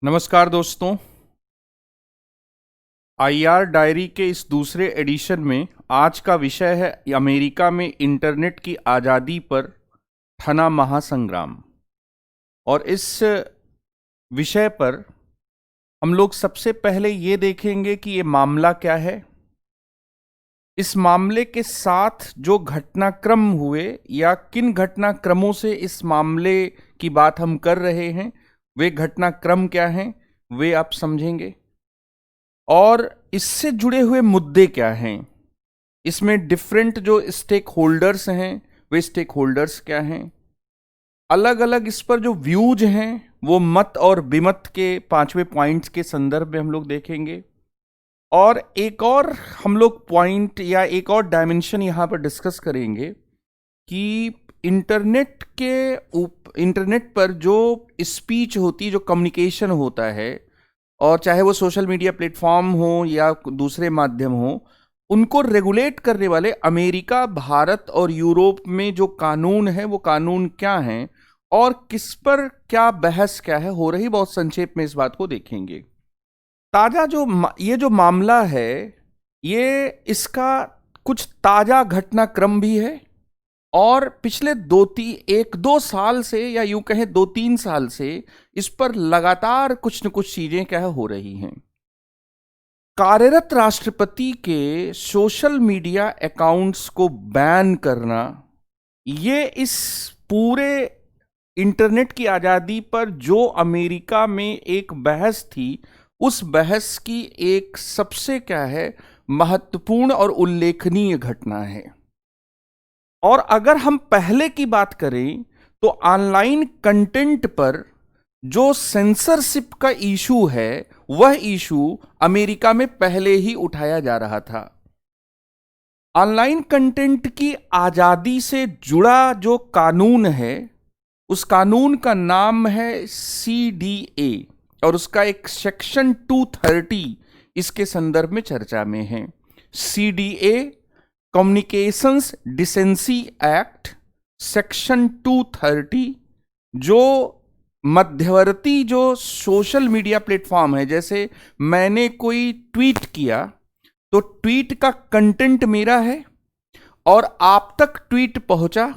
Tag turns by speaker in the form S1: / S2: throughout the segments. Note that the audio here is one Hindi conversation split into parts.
S1: नमस्कार दोस्तों। आईआर डायरी के इस दूसरे एडिशन में आज का विषय है अमेरिका में इंटरनेट की आज़ादी पर ठना महासंग्राम। और इस विषय पर हम लोग सबसे पहले ये देखेंगे कि ये मामला क्या है, इस मामले के साथ जो घटनाक्रम हुए या किन घटनाक्रमों से इस मामले की बात हम कर रहे हैं, वे घटनाक्रम क्या हैं वे आप समझेंगे, और इससे जुड़े हुए मुद्दे क्या हैं, इसमें डिफरेंट जो स्टेक होल्डर्स हैं वे स्टेक होल्डर्स क्या हैं, अलग अलग इस पर जो व्यूज हैं वो मत और विमत के पांचवें पॉइंट्स के संदर्भ में हम लोग देखेंगे। और एक और हम लोग पॉइंट या एक और डायमेंशन यहाँ पर डिस्कस करेंगे कि इंटरनेट पर जो स्पीच होती, जो कम्युनिकेशन होता है, और चाहे वो सोशल मीडिया प्लेटफॉर्म हो या दूसरे माध्यम हो, उनको रेगुलेट करने वाले अमेरिका, भारत और यूरोप में जो कानून है वो कानून क्या हैं और किस पर क्या बहस क्या है हो रही, बहुत संक्षेप में इस बात को देखेंगे। ताजा ये जो मामला है, ये इसका कुछ ताजा घटनाक्रम भी है और पिछले एक दो साल से या यूं कहें 2-3 साल से इस पर लगातार कुछ न कुछ चीजें क्या हो रही हैं। कार्यरत राष्ट्रपति के सोशल मीडिया अकाउंट्स को बैन करना, ये इस पूरे इंटरनेट की आज़ादी पर जो अमेरिका में एक बहस थी, उस बहस की एक सबसे क्या है महत्वपूर्ण और उल्लेखनीय घटना है। और अगर हम पहले की बात करें तो ऑनलाइन कंटेंट पर जो सेंसरशिप का इशू है, वह इशू अमेरिका में पहले ही उठाया जा रहा था। ऑनलाइन कंटेंट की आजादी से जुड़ा जो कानून है, उस कानून का नाम है CDA और उसका एक सेक्शन 230 इसके संदर्भ में चर्चा में है। CDA communications decency act section 230, जो मध्यवर्ती जो सोशल मीडिया प्लेटफॉर्म है, जैसे मैंने कोई ट्वीट किया तो ट्वीट का कंटेंट मेरा है और आप तक ट्वीट पहुंचा,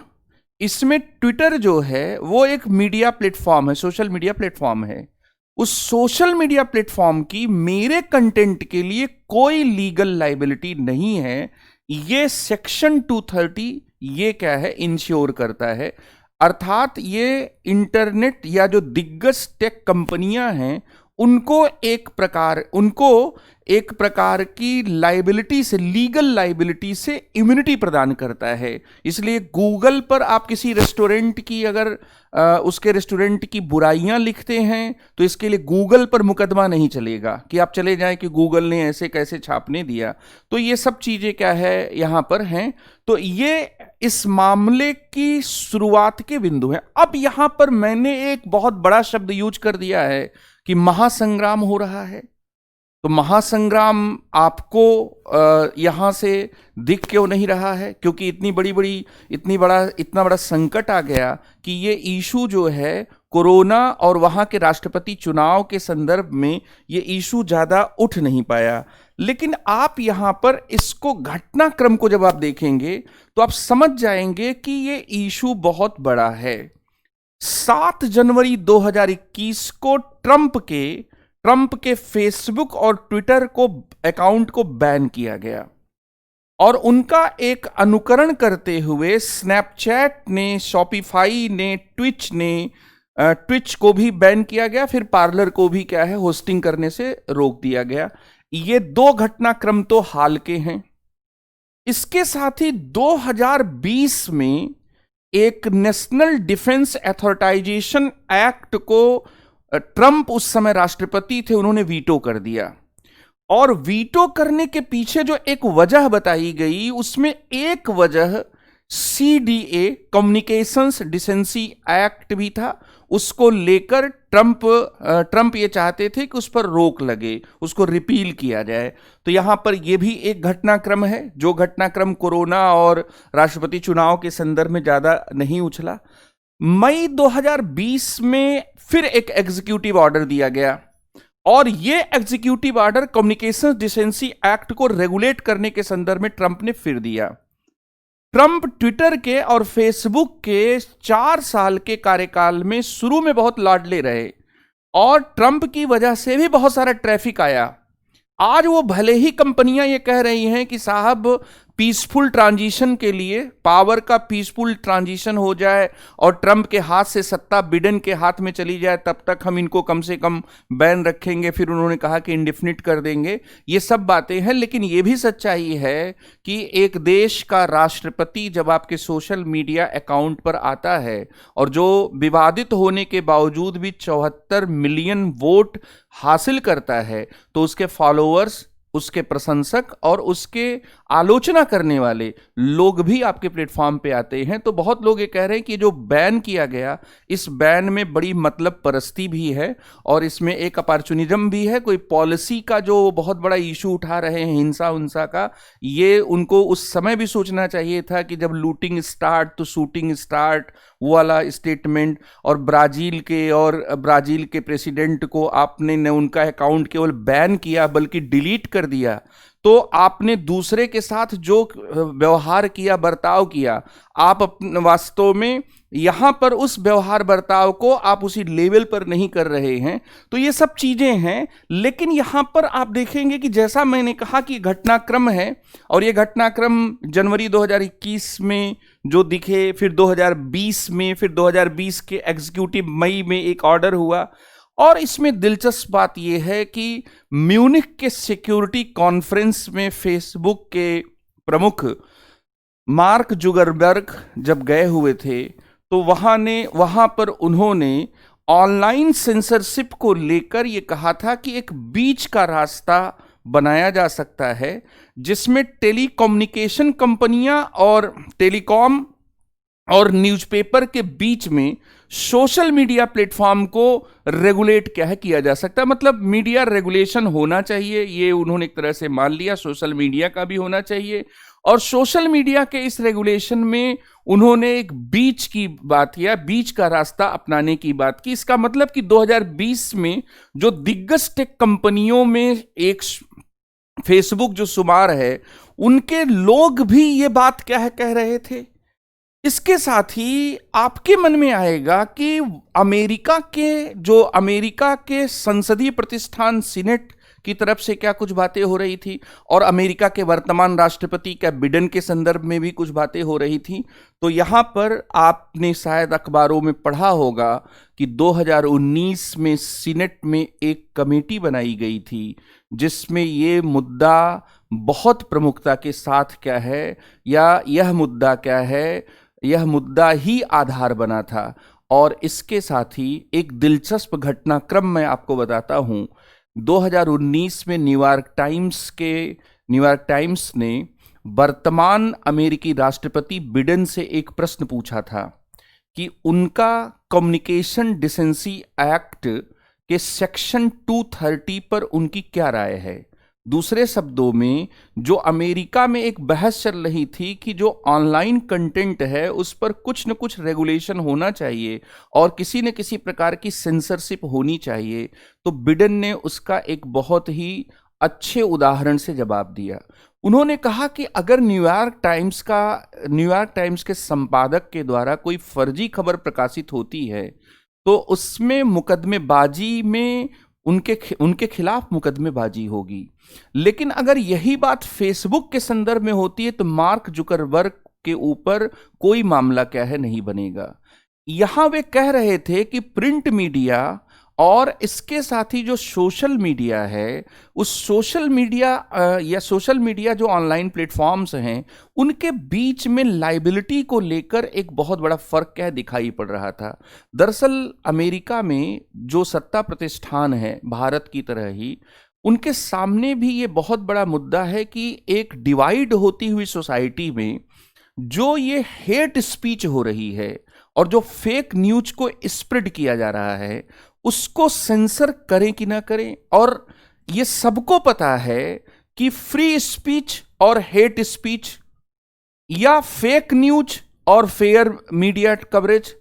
S1: इसमें ट्विटर जो है वो एक मीडिया प्लेटफॉर्म है, सोशल मीडिया प्लेटफॉर्म है। उस सोशल मीडिया प्लेटफॉर्म की मेरे कंटेंट के लिए कोई लीगल लाइबिलिटी नहीं है। ये सेक्शन 230 ये क्या है इंश्योर करता है। अर्थात ये इंटरनेट या जो दिग्गज टेक कंपनियां हैं उनको एक प्रकार की लाइबिलिटी से, लीगल लाइबिलिटी से इम्यूनिटी प्रदान करता है। इसलिए गूगल पर आप किसी रेस्टोरेंट की अगर उसके रेस्टोरेंट की बुराइयां लिखते हैं तो इसके लिए गूगल पर मुकदमा नहीं चलेगा कि आप चले जाएं कि गूगल ने ऐसे कैसे छापने दिया। तो ये सब चीजें क्या है यहां पर हैं। तो ये इस मामले की शुरुआत के बिंदु हैं। अब यहां पर मैंने एक बहुत बड़ा शब्द यूज कर दिया है कि महासंग्राम हो रहा है। तो महासंग्राम आपको यहां से दिख क्यों नहीं रहा है? क्योंकि इतना बड़ा संकट आ गया कि ये इशू जो है कोरोना और वहां के राष्ट्रपति चुनाव के संदर्भ में ये इशू ज्यादा उठ नहीं पाया। लेकिन आप यहां पर इसको घटनाक्रम को जब आप देखेंगे तो आप समझ जाएंगे कि ये इशू बहुत बड़ा है। 7 जनवरी 2021 को ट्रंप के फेसबुक और ट्विटर को अकाउंट को बैन किया गया और उनका एक अनुकरण करते हुए स्नैपचैट ने, शॉपिफाई ने, ट्विच को भी बैन किया गया, फिर पार्लर को भी क्या है होस्टिंग करने से रोक दिया गया। ये 2 घटनाक्रम तो हाल के हैं। इसके साथ ही 2020 में एक नेशनल डिफेंस अथॉरिटाइजेशन एक्ट को ट्रंप उस समय राष्ट्रपति थे, उन्होंने वीटो कर दिया। और वीटो करने के पीछे जो एक वजह बताई गई, उसमें एक वजह CDA कम्युनिकेशंस डिसेंसी एक्ट भी था। उसको लेकर ट्रंप ये चाहते थे कि उस पर रोक लगे, उसको रिपील किया जाए। तो यहां पर यह भी एक घटनाक्रम है, जो घटनाक्रम कोरोना और राष्ट्रपति चुनाव के संदर्भ में ज्यादा नहीं उछला। मई 2020 में फिर एक एग्जीक्यूटिव ऑर्डर दिया गया और ये executive order communication decency act को रेगुलेट करने के संदर्भ में ट्रंप ने फिर दिया। ट्रंप ट्विटर के और फेसबुक के 4 साल के कार्यकाल में शुरू में बहुत लाडले रहे और ट्रंप की वजह से भी बहुत सारा ट्रैफिक आया। आज वो भले ही कंपनियां ये कह रही हैं कि साहब पीसफुल ट्रांजिशन के लिए, पावर का पीसफुल ट्रांजिशन हो जाए और ट्रंप के हाथ से सत्ता बिडेन के हाथ में चली जाए, तब तक हम इनको कम से कम बैन रखेंगे, फिर उन्होंने कहा कि इंडिफिनिट कर देंगे। ये सब बातें हैं, लेकिन ये भी सच्चाई है कि एक देश का राष्ट्रपति जब आपके सोशल मीडिया अकाउंट पर आता है और जो विवादित होने के बावजूद भी 74 मिलियन वोट हासिल करता है, तो उसके फॉलोअर्स, उसके प्रशंसक और उसके आलोचना करने वाले लोग भी आपके प्लेटफॉर्म पे आते हैं। तो बहुत लोग ये कह रहे हैं कि जो बैन किया गया, इस बैन में बड़ी मतलब परस्ती भी है और इसमें एक अपॉर्चुनिज्म भी है। कोई पॉलिसी का जो बहुत बड़ा इशू उठा रहे हैं, हिंसा उनसा का, ये उनको उस समय भी सोचना चाहिए था कि जब लूटिंग स्टार्ट तो शूटिंग स्टार्ट, वो वाला स्टेटमेंट। और ब्राजील के प्रेसिडेंट को आपने न उनका अकाउंट केवल बैन किया बल्कि डिलीट कर दिया, तो आपने दूसरे के साथ जो व्यवहार किया, बर्ताव किया, आप वास्तव में यहां पर उस व्यवहार बर्ताव को आप उसी लेवल पर नहीं कर रहे हैं। तो ये सब चीजें हैं, लेकिन यहां पर आप देखेंगे कि जैसा मैंने कहा कि घटनाक्रम है और ये घटनाक्रम जनवरी 2021 में जो दिखे, फिर 2020 में, फिर 2020 के एग्जीक्यूटिव मई में एक ऑर्डर हुआ। और इसमें दिलचस्प बात यह है कि म्यूनिख के सिक्योरिटी कॉन्फ्रेंस में फेसबुक के प्रमुख मार्क जुगरबर्ग जब गए हुए थे, तो वहां पर उन्होंने ऑनलाइन सेंसरशिप को लेकर यह कहा था कि एक बीच का रास्ता बनाया जा सकता है जिसमें टेलीकम्युनिकेशन कंपनियां और टेलीकॉम और न्यूज़पेपर के बीच में सोशल मीडिया प्लेटफॉर्म को रेगुलेट किया जा सकता है। मतलब मीडिया रेगुलेशन होना चाहिए, ये उन्होंने एक तरह से मान लिया, सोशल मीडिया का भी होना चाहिए। और सोशल मीडिया के इस रेगुलेशन में उन्होंने एक बीच की बात किया, बीच का रास्ता अपनाने की बात की। इसका मतलब कि 2020 में जो दिग्गज टेक कंपनियों में एक फेसबुक जो शुमार है, उनके लोग भी ये बात कह रहे थे। इसके साथ ही आपके मन में आएगा कि अमेरिका के संसदीय प्रतिष्ठान सीनेट की तरफ से क्या कुछ बातें हो रही थी और अमेरिका के वर्तमान राष्ट्रपति क्या बिडेन के संदर्भ में भी कुछ बातें हो रही थी। तो यहाँ पर आपने शायद अखबारों में पढ़ा होगा कि 2019 में सीनेट में एक कमेटी बनाई गई थी जिसमें ये मुद्दा बहुत प्रमुखता के साथ क्या है, या यह मुद्दा क्या है, यह मुद्दा ही आधार बना था। और इसके साथ ही एक दिलचस्प घटनाक्रम मैं आपको बताता हूं। 2019 में न्यूयॉर्क टाइम्स ने वर्तमान अमेरिकी राष्ट्रपति बिडेन से एक प्रश्न पूछा था कि उनका कम्युनिकेशन डिसेंसी एक्ट के सेक्शन 230 पर उनकी क्या राय है। दूसरे शब्दों में, जो अमेरिका में एक बहस चल रही थी कि जो ऑनलाइन कंटेंट है उस पर कुछ न कुछ रेगुलेशन होना चाहिए और किसी न किसी प्रकार की सेंसरशिप होनी चाहिए, तो बिडेन ने उसका एक बहुत ही अच्छे उदाहरण से जवाब दिया। उन्होंने कहा कि अगर न्यूयॉर्क टाइम्स के संपादक के द्वारा कोई फर्जी खबर प्रकाशित होती है तो उसमें मुकदमेबाजी में उनके खिलाफ मुकदमेबाजी होगी। लेकिन अगर यही बात फेसबुक के संदर्भ में होती है तो मार्क जुकरबर्ग के ऊपर कोई मामला नहीं बनेगा। यहां वे कह रहे थे कि प्रिंट मीडिया और इसके साथ ही जो सोशल मीडिया है, उस सोशल मीडिया जो ऑनलाइन प्लेटफॉर्म्स हैं, उनके बीच में लाइबिलिटी को लेकर एक बहुत बड़ा फर्क दिखाई पड़ रहा था। दरअसल अमेरिका में जो सत्ता प्रतिष्ठान है, भारत की तरह ही, उनके सामने भी ये बहुत बड़ा मुद्दा है कि एक डिवाइड होती हुई सोसाइटी में जो ये हेट स्पीच हो रही है और जो फेक न्यूज को स्प्रेड किया जा रहा है, उसको सेंसर करें कि ना करें। और ये सबको पता है कि फ्री स्पीच और हेट स्पीच या फेक न्यूज और फेयर मीडिया कवरेज,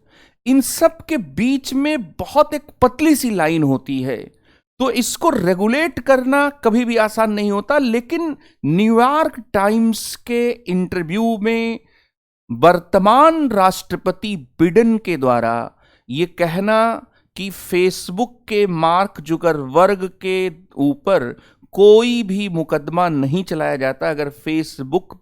S1: इन सब के बीच में बहुत एक पतली सी लाइन होती है तो इसको रेगुलेट करना कभी भी आसान नहीं होता, लेकिन न्यूयॉर्क टाइम्स के इंटरव्यू में वर्तमान राष्ट्रपति बिडेन के द्वारा ये कहना कि फेसबुक के मार्क जुकरबर्ग के ऊपर कोई भी मुकदमा नहीं चलाया जाता अगर फेसबुक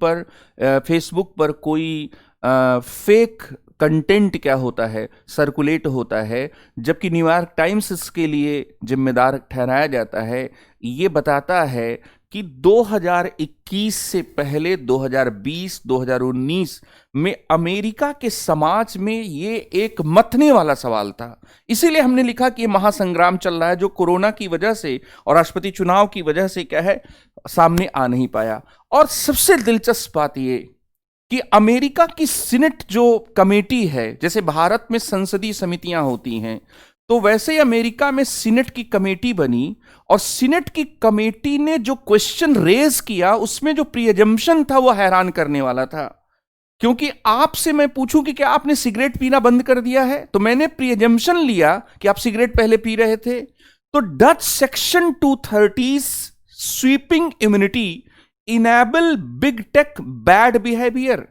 S1: पर कोई फेक कंटेंट क्या होता है, सर्कुलेट होता है, जबकि न्यूयॉर्क टाइम्स इसके लिए जिम्मेदार ठहराया जाता है। ये बताता है कि 2021 से पहले 2020, 2019 में अमेरिका के समाज में ये एक मथने वाला सवाल था। इसीलिए हमने लिखा कि ये महासंग्राम चल रहा है जो कोरोना की वजह से और राष्ट्रपति चुनाव की वजह से क्या है, सामने आ नहीं पाया। और सबसे दिलचस्प बात ये कि अमेरिका की सीनेट जो कमेटी है, जैसे भारत में संसदीय समितियां होती हैं, तो वैसे ही अमेरिका में सीनेट की कमेटी बनी और सीनेट की कमेटी ने जो क्वेश्चन रेज किया उसमें जो प्रियजम्पशन था वो हैरान करने वाला था। क्योंकि आपसे मैं पूछूं कि क्या आपने सिगरेट पीना बंद कर दिया है, तो मैंने प्रियजम्पशन लिया कि आप सिगरेट पहले पी रहे थे। तो Dutch section 230 sweeping immunity enable big tech bad behaviour.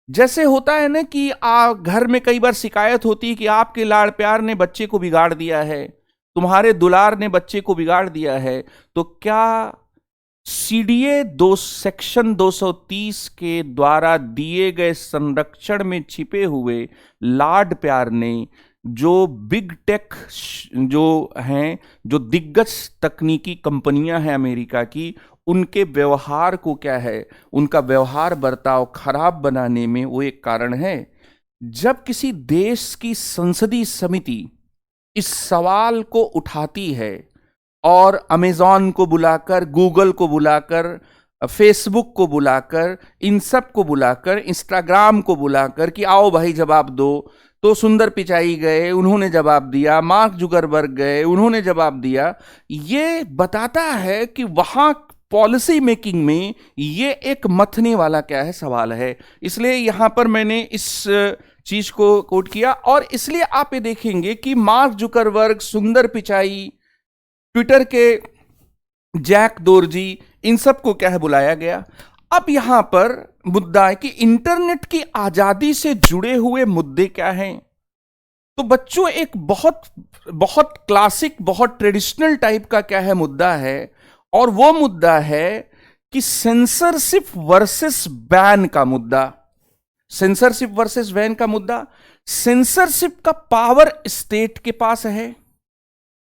S1: जैसे होता है ना कि घर में कई बार शिकायत होती है कि आपके लाड़ प्यार ने बच्चे को बिगाड़ दिया है, तुम्हारे दुलार ने बच्चे को बिगाड़ दिया है, तो क्या सीडीए सेक्शन 230 के द्वारा दिए गए संरक्षण में छिपे हुए लाड प्यार ने जो बिग टेक जो हैं, जो दिग्गज तकनीकी कंपनियां हैं अमेरिका की, उनके व्यवहार को क्या है, उनका व्यवहार बर्ताव खराब बनाने में वो एक कारण है। जब किसी देश की संसदीय समिति इस सवाल को उठाती है और अमेजॉन को बुलाकर, गूगल को बुलाकर, फेसबुक को बुलाकर, इन सब को बुलाकर, इंस्टाग्राम को बुलाकर कि आओ भाई जवाब दो, तो सुंदर पिचाई गए, उन्होंने जवाब दिया, मार्क जुकरबर्ग गए, उन्होंने जवाब दिया। ये बताता है कि वहां पॉलिसी मेकिंग में ये एक मथने वाला क्या है सवाल है। इसलिए यहां पर मैंने इस चीज को कोट किया। और इसलिए आप ये देखेंगे कि मार्क जुकरबर्ग, सुंदर पिचाई, ट्विटर के जैक दोर्जी, इन सब को क्या है बुलाया गया। अब यहां पर मुद्दा है कि इंटरनेट की आजादी से जुड़े हुए मुद्दे क्या हैं। तो बच्चों एक बहुत बहुत क्लासिक, बहुत ट्रेडिशनल टाइप का क्या है मुद्दा है, और वो मुद्दा है कि सेंसरशिप वर्सेस बैन का मुद्दा। सेंसरशिप वर्सेस बैन का मुद्दा, सेंसरशिप का पावर स्टेट के पास है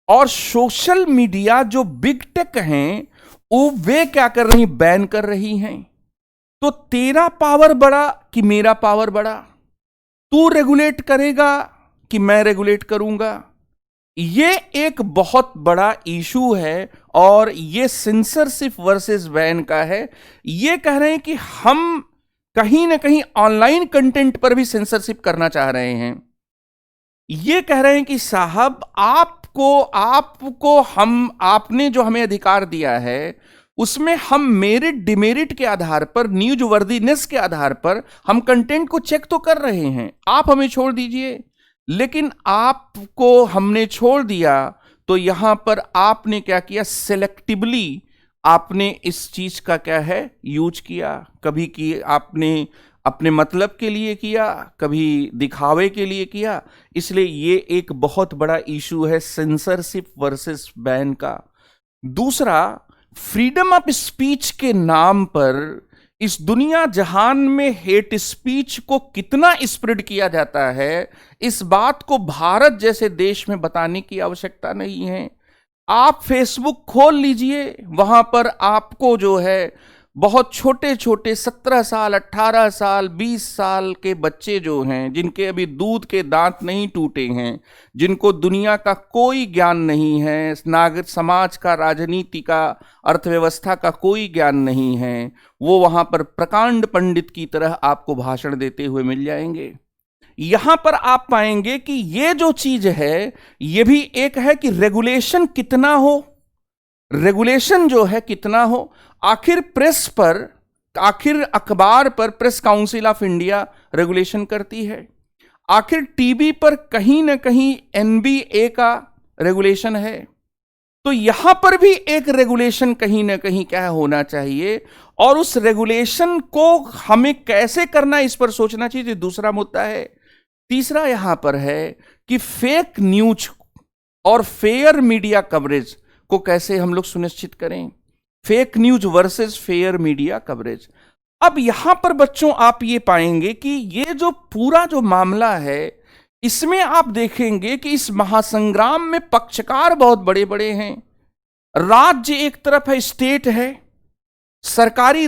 S1: और सोशल मीडिया जो बिग टेक हैं वो वे क्या कर रही, बैन कर रही हैं। तो तेरा पावर बड़ा कि मेरा पावर बड़ा, तू रेगुलेट करेगा कि मैं रेगुलेट करूंगा, ये एक बहुत बड़ा इशू है। और ये सेंसरशिप वर्सेस बैन का है। ये कह रहे हैं कि हम कहीं ना कहीं ऑनलाइन कंटेंट पर भी सेंसरशिप करना चाह रहे हैं। ये कह रहे हैं कि साहब आपको आपने जो हमें अधिकार दिया है उसमें हम मेरिट डिमेरिट के आधार पर, न्यूज वर्दीनेस के आधार पर हम कंटेंट को चेक तो कर रहे हैं, आप हमें छोड़ दीजिए। लेकिन आपको हमने छोड़ दिया तो यहां पर आपने क्या किया, सेलेक्टिवली आपने इस चीज का क्या है यूज किया। कभी कि आपने अपने मतलब के लिए किया, कभी दिखावे के लिए किया। इसलिए ये एक बहुत बड़ा इशू है सेंसरशिप वर्सेस बैन का। दूसरा, फ्रीडम ऑफ स्पीच के नाम पर इस दुनिया जहान में हेट स्पीच को कितना स्प्रेड किया जाता है, इस बात को भारत जैसे देश में बताने की आवश्यकता नहीं है। आप फेसबुक खोल लीजिए, वहां पर आपको जो है बहुत छोटे छोटे 17 साल, 18 साल, 20 साल के बच्चे जो हैं, जिनके अभी दूध के दांत नहीं टूटे हैं, जिनको दुनिया का कोई ज्ञान नहीं है, नागरिक समाज का, राजनीति का, अर्थव्यवस्था का कोई ज्ञान नहीं है, वो वहां पर प्रकांड पंडित की तरह आपको भाषण देते हुए मिल जाएंगे। यहां पर आप पाएंगे कि ये जो चीज है ये भी एक है कि रेगुलेशन कितना हो, रेगुलेशन जो है कितना हो। आखिर प्रेस पर, आखिर अखबार पर press council of India regulation करती है, आखिर टीवी पर कहीं ना कहीं एनबीए का रेगुलेशन है, तो यहां पर भी एक रेगुलेशन कहीं ना कहीं क्या होना चाहिए, और उस रेगुलेशन को हमें कैसे करना इस पर सोचना चाहिए, दूसरा मुद्दा है। तीसरा यहां पर है कि फेक न्यूज और फेयर मीडिया कवरेज को कैसे हम लोग सुनिश्चित करें, fake news versus fair media coverage. अब यहां पर बच्चों आप ये पाएंगे कि ये जो पूरा जो मामला है, इसमें आप देखेंगे कि इस महासंग्राम में पक्षकार बहुत बड़े बड़े हैं। राज्य एक तरफ है, स्टेट है, सरकारी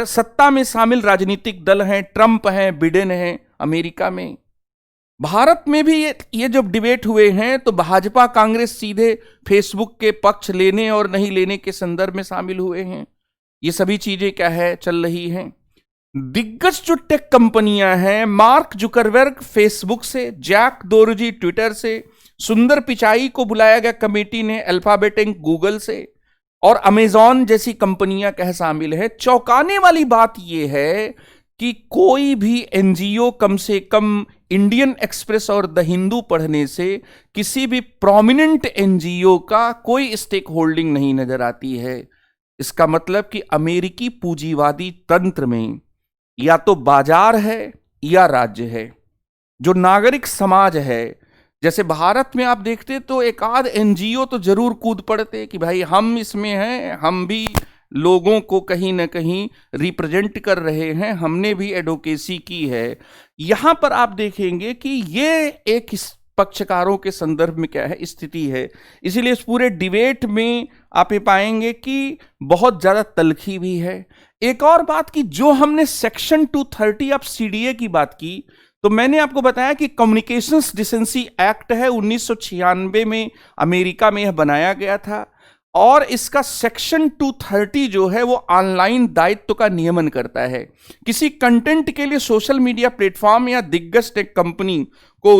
S1: सत्ता में शामिल राजनीतिक दल हैं, ट्रंप हैं, बिडेन हैं अमेरिका में। भारत में भी ये जब डिबेट हुए हैं तो भाजपा कांग्रेस सीधे फेसबुक के पक्ष लेने और नहीं लेने के संदर्भ में शामिल हुए हैं। ये सभी चीजें क्या है चल रही हैं। दिग्गज जो टेक कंपनियां हैं, मार्क जुकरबर्ग फेसबुक से, जैक दोर्जी ट्विटर से, सुंदर पिचाई को बुलाया गया कमेटी ने अल्फाबेट इंक गूगल से, और अमेजॉन जैसी कंपनियां कह शामिल है। चौंकाने वाली बात यह है कि कोई भी एनजीओ, कम से कम इंडियन एक्सप्रेस और द हिंदू पढ़ने से किसी भी प्रोमिनेंट एनजीओ का कोई स्टेक होल्डिंग नहीं नजर आती है। इसका मतलब कि अमेरिकी पूंजीवादी तंत्र में या तो बाजार है या राज्य है। जो नागरिक समाज है, जैसे भारत में आप देखते तो एक आध एनजीओ तो जरूर कूद पड़ते कि भाई हम इसमें हैं, हम भी लोगों को कहीं ना कहीं रिप्रेजेंट कर रहे हैं, हमने भी एडवोकेसी की है। यहां पर आप देखेंगे कि ये एक पक्षकारों के संदर्भ में क्या है स्थिति है। इसीलिए इस पूरे डिबेट में आप ये पाएंगे कि बहुत ज्यादा तलखी भी है। एक और बात की, जो हमने सेक्शन 230 ऑफ सीडीए की बात की, तो मैंने आपको बताया कि कम्युनिकेशंस डिसेंसी एक्ट है 1996 में अमेरिका में यह बनाया गया था, और इसका सेक्शन 230 जो है वो ऑनलाइन दायित्व का नियमन करता है। किसी कंटेंट के लिए सोशल मीडिया प्लेटफॉर्म या दिग्गज टेक कंपनी को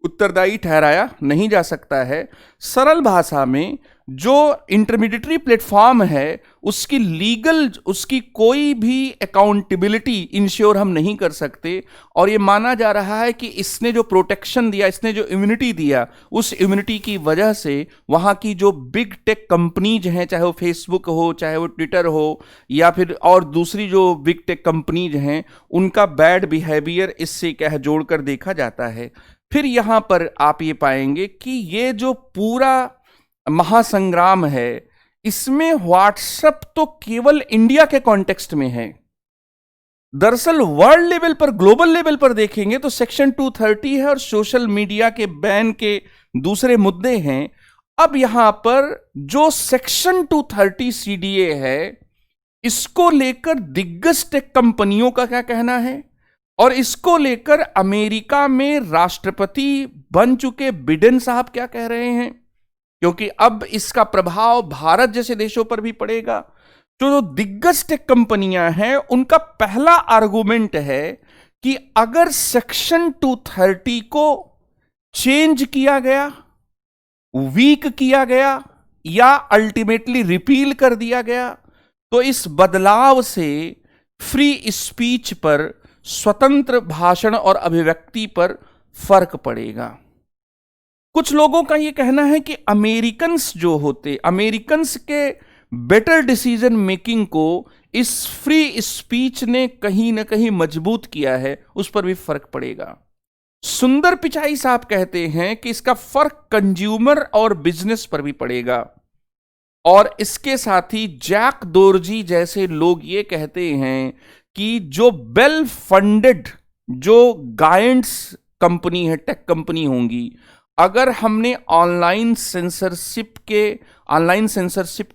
S1: उत्तरदायी ठहराया नहीं जा सकता है। सरल भाषा में, जो इंटरमीडिएटरी प्लेटफॉर्म है उसकी लीगल, उसकी कोई भी अकाउंटेबिलिटी इंश्योर हम नहीं कर सकते, और ये माना जा रहा है कि इसने जो प्रोटेक्शन दिया, इसने जो इम्यूनिटी दिया, उस इम्यूनिटी की वजह से वहाँ की जो बिग टेक कंपनीज हैं, चाहे वो फेसबुक हो, चाहे वो ट्विटर हो, या फिर और दूसरी जो बिग टेक कंपनीज हैं, उनका बैड बिहेवियर इससे क्या है जोड़कर देखा जाता है। फिर यहां पर आप ये पाएंगे कि ये जो पूरा महासंग्राम है, इसमें व्हाट्सएप तो केवल इंडिया के कॉन्टेक्स्ट में है। दरअसल वर्ल्ड लेवल पर, ग्लोबल लेवल पर देखेंगे तो सेक्शन 230 है और सोशल मीडिया के बैन के दूसरे मुद्दे हैं। अब यहां पर जो सेक्शन 230 सीडीए है, इसको लेकर दिग्गज टेक कंपनियों का क्या कहना है, और इसको लेकर अमेरिका में राष्ट्रपति बन चुके बिडेन साहब क्या कह रहे हैं, क्योंकि अब इसका प्रभाव भारत जैसे देशों पर भी पड़ेगा। तो जो दिग्गज टेक कंपनियां हैं, उनका पहला आर्गुमेंट है कि अगर सेक्शन 230 को चेंज किया गया, वीक किया गया, या अल्टीमेटली रिपील कर दिया गया, तो इस बदलाव से फ्री स्पीच पर, स्वतंत्र भाषण और अभिव्यक्ति पर फर्क पड़ेगा। कुछ लोगों का यह कहना है कि अमेरिकन्स जो होते, अमेरिकन्स के बेटर डिसीजन मेकिंग को इस फ्री स्पीच ने कहीं ना कहीं मजबूत किया है, उस पर भी फर्क पड़ेगा। सुंदर पिचाई साहब कहते हैं कि इसका फर्क कंज्यूमर और बिजनेस पर भी पड़ेगा, और इसके साथ ही जैक दोर्जी जैसे लोग ये कहते हैं कि जो वेल फंडेड जो गाइडेंस कंपनी है, टेक कंपनी होंगी, अगर हमने ऑनलाइन सेंसरशिप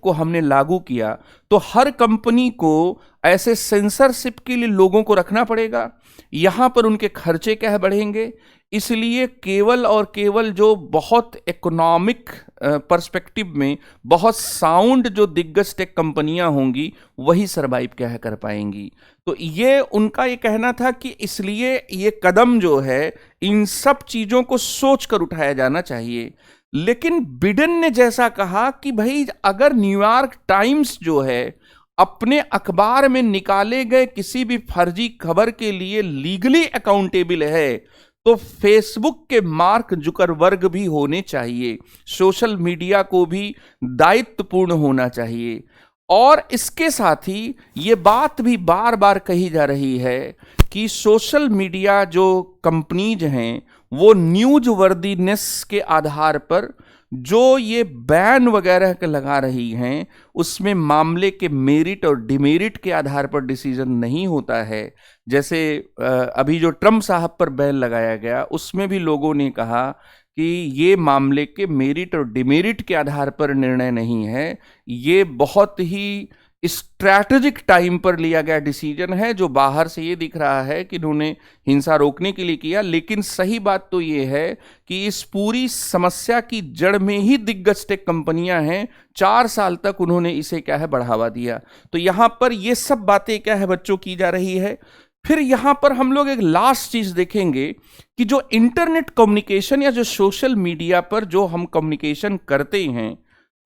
S1: को हमने लागू किया, तो हर कंपनी को ऐसे सेंसरशिप के लिए लोगों को रखना पड़ेगा। यहां पर उनके खर्चे क्या बढ़ेंगे। इसलिए केवल और केवल जो बहुत इकोनॉमिक पर्सपेक्टिव में बहुत साउंड जो दिग्गज टेक कंपनियां होंगी, वही सरवाइव क्या है कर पाएंगी। तो ये उनका ये कहना था कि इसलिए ये कदम जो है, इन सब चीजों को सोचकर उठाया जाना चाहिए। लेकिन बिडेन ने जैसा कहा कि भाई, अगर न्यूयॉर्क टाइम्स जो है अपने अखबार में निकाले गए किसी भी फर्जी खबर के लिए लीगली अकाउंटेबल है, तो फेसबुक के मार्क जुकरबर्ग भी होने चाहिए, सोशल मीडिया को भी दायित्वपूर्ण होना चाहिए। और इसके साथ ही ये बात भी बार बार कही जा रही है कि सोशल मीडिया जो कंपनीज हैं वो न्यूज वर्दीनेस के आधार पर जो ये बैन वगैरह के लगा रही हैं उसमें मामले के मेरिट और डिमेरिट के आधार पर डिसीजन नहीं होता है। जैसे अभी जो ट्रम्प साहब पर बैन लगाया गया उसमें भी लोगों ने कहा कि ये मामले के मेरिट और डिमेरिट के आधार पर निर्णय नहीं है, ये बहुत ही स्ट्रैटेजिक टाइम पर लिया गया डिसीजन है, जो बाहर से ये दिख रहा है कि इन्होंने हिंसा रोकने के लिए किया। लेकिन सही बात तो ये है कि इस पूरी समस्या की जड़ में ही दिग्गज टेक कंपनियां हैं। 4 साल तक उन्होंने इसे क्या है बढ़ावा दिया। तो यहां पर ये सब बातें क्या है बच्चों की जा रही है। फिर यहां पर हम लोग एक लास्ट चीज देखेंगे कि जो इंटरनेट कम्युनिकेशन या जो सोशल मीडिया पर जो हम कम्युनिकेशन करते हैं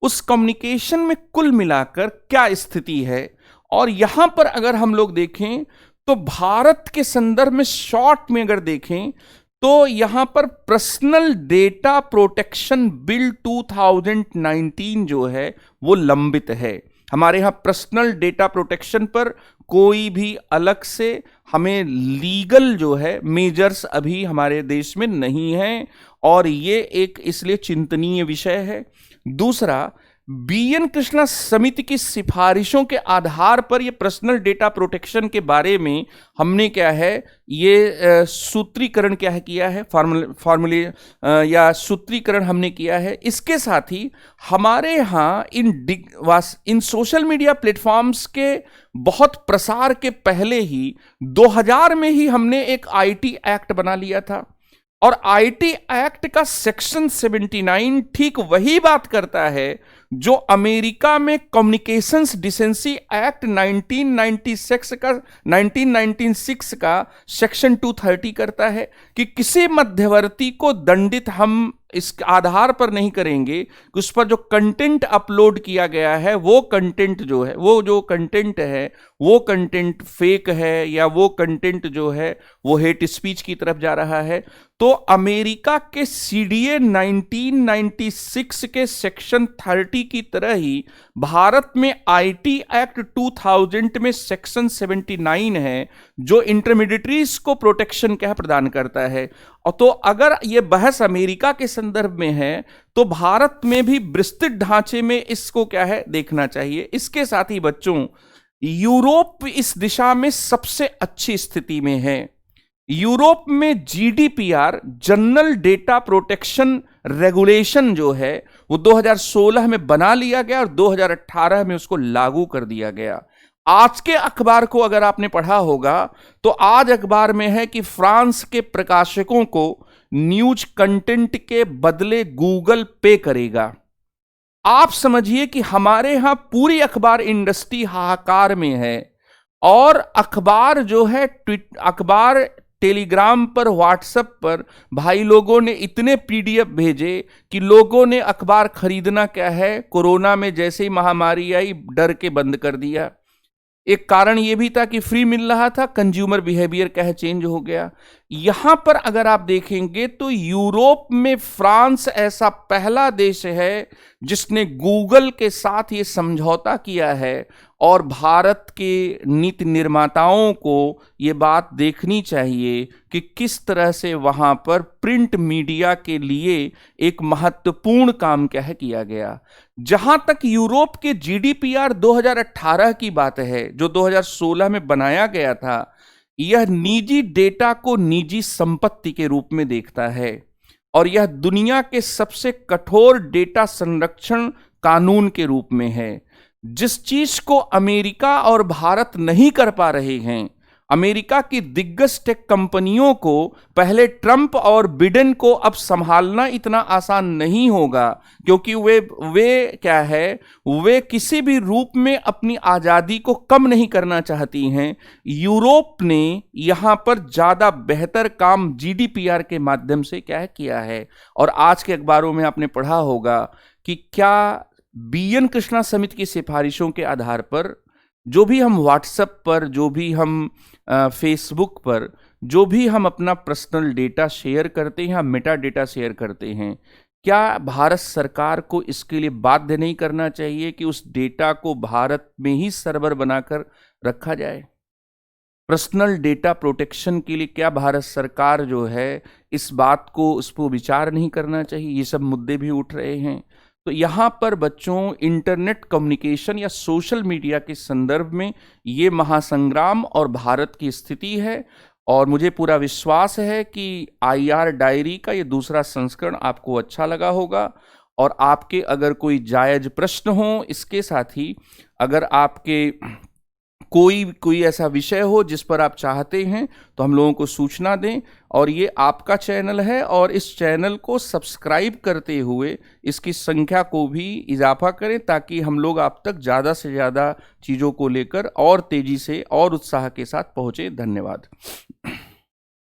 S1: उस कम्युनिकेशन में कुल मिलाकर क्या स्थिति है। और यहां पर अगर हम लोग देखें तो भारत के संदर्भ में शॉर्ट में अगर देखें तो यहां पर पर्सनल डेटा प्रोटेक्शन बिल 2019 जो है वो लंबित है। हमारे यहां पर्सनल डेटा प्रोटेक्शन पर कोई भी अलग से हमें लीगल जो है मेजर्स अभी हमारे देश में नहीं है, और ये एक इसलिए चिंतनीय विषय है। दूसरा, बीएन कृष्णा समिति की सिफारिशों के आधार पर ये पर्सनल डेटा प्रोटेक्शन के बारे में हमने क्या है ये सूत्रीकरण क्या है किया है, फॉर्मूले या सूत्रीकरण हमने किया है। इसके साथ ही हमारे यहाँ इन सोशल मीडिया प्लेटफॉर्म्स के बहुत प्रसार के पहले ही 2000 में ही हमने एक आईटी एक्ट बना लिया था, और आईटी एक्ट का सेक्शन 79 ठीक वही बात करता है जो अमेरिका में कम्युनिकेशंस डिसेंसी एक्ट 1996 का सेक्शन 230 करता है कि किसी मध्यवर्ती को दंडित हम इस आधार पर नहीं करेंगे कि उस पर जो कंटेंट अपलोड किया गया है वो कंटेंट जो है वो कंटेंट फेक है या वो कंटेंट जो है वो हेट स्पीच की तरफ जा रहा है। तो अमेरिका के सीडीए 1996 के सेक्शन 30 की तरह ही भारत में आईटी एक्ट 2000 में सेक्शन 79 है जो इंटरमीडिएटरीज को प्रोटेक्शन क्या प्रदान करता है। और तो अगर ये बहस अमेरिका के संदर्भ में है तो भारत में भी विस्तृत ढांचे में इसको क्या है देखना चाहिए। इसके साथ ही बच्चों यूरोप इस दिशा में सबसे अच्छी स्थिति में है। यूरोप में GDPR general data protection regulation जो है वो 2016 में बना लिया गया और 2018 में उसको लागू कर दिया गया। आज के अखबार को अगर आपने पढ़ा होगा तो आज अखबार में है कि फ्रांस के प्रकाशकों को न्यूज कंटेंट के बदले गूगल पे करेगा। आप समझिए कि हमारे यहां पूरी अखबार इंडस्ट्री हाहाकार में है, और अखबार जो है अखबार टेलीग्राम पर व्हाट्सएप पर भाई लोगों ने इतने पीडीएफ भेजे कि लोगों ने अखबार खरीदना क्या है कोरोना में जैसे ही महामारी आई डर के बंद कर दिया। एक कारण यह भी था कि फ्री मिल रहा था, कंज्यूमर बिहेवियर क्या है चेंज हो गया। यहां पर अगर आप देखेंगे तो यूरोप में फ्रांस ऐसा पहला देश है जिसने गूगल के साथ ये समझौता किया है, और भारत के नीति निर्माताओं को ये बात देखनी चाहिए कि किस तरह से वहां पर प्रिंट मीडिया के लिए एक महत्वपूर्ण काम क्या है किया गया। जहां तक यूरोप के जीडीपीआर 2018 की बात है जो 2016 में बनाया गया था, यह निजी डेटा को निजी संपत्ति के रूप में देखता है, और यह दुनिया के सबसे कठोर डेटा संरक्षण कानून के रूप में है। जिस चीज को अमेरिका और भारत नहीं कर पा रहे हैं, अमेरिका की दिग्गज टेक कंपनियों को पहले ट्रंप और बिडेन को अब संभालना इतना आसान नहीं होगा, क्योंकि वे क्या है वे किसी भी रूप में अपनी आजादी को कम नहीं करना चाहती हैं। यूरोप ने यहां पर ज्यादा बेहतर काम जीडीपीआर के माध्यम से क्या है किया है। और आज के अखबारों में आपने पढ़ा होगा कि क्या बीएन कृष्णा समिति की सिफारिशों के आधार पर जो भी हम व्हाट्सएप पर, जो भी हम फेसबुक पर जो भी हम अपना पर्सनल डेटा शेयर करते हैं या मेटा डेटा शेयर करते हैं, क्या भारत सरकार को इसके लिए बाध्य नहीं करना चाहिए कि उस डेटा को भारत में ही सर्वर बनाकर रखा जाए? पर्सनल डेटा प्रोटेक्शन के लिए क्या भारत सरकार जो है इस बात को, उस पर विचार नहीं करना चाहिए? ये सब मुद्दे भी उठ रहे हैं। तो यहाँ पर बच्चों, इंटरनेट कम्युनिकेशन या सोशल मीडिया के संदर्भ में ये महासंग्राम और भारत की स्थिति है। और मुझे पूरा विश्वास है कि IR डायरी का ये दूसरा संस्करण आपको अच्छा लगा होगा। और आपके अगर कोई जायज प्रश्न हो, इसके साथ ही अगर आपके कोई ऐसा विषय हो जिस पर आप चाहते हैं तो हम लोगों को सूचना दें। और ये आपका चैनल है, और इस चैनल को सब्सक्राइब करते हुए इसकी संख्या को भी इजाफा करें, ताकि हम लोग आप तक ज़्यादा से ज़्यादा चीज़ों को लेकर और तेज़ी से और उत्साह के साथ पहुँचे। धन्यवाद।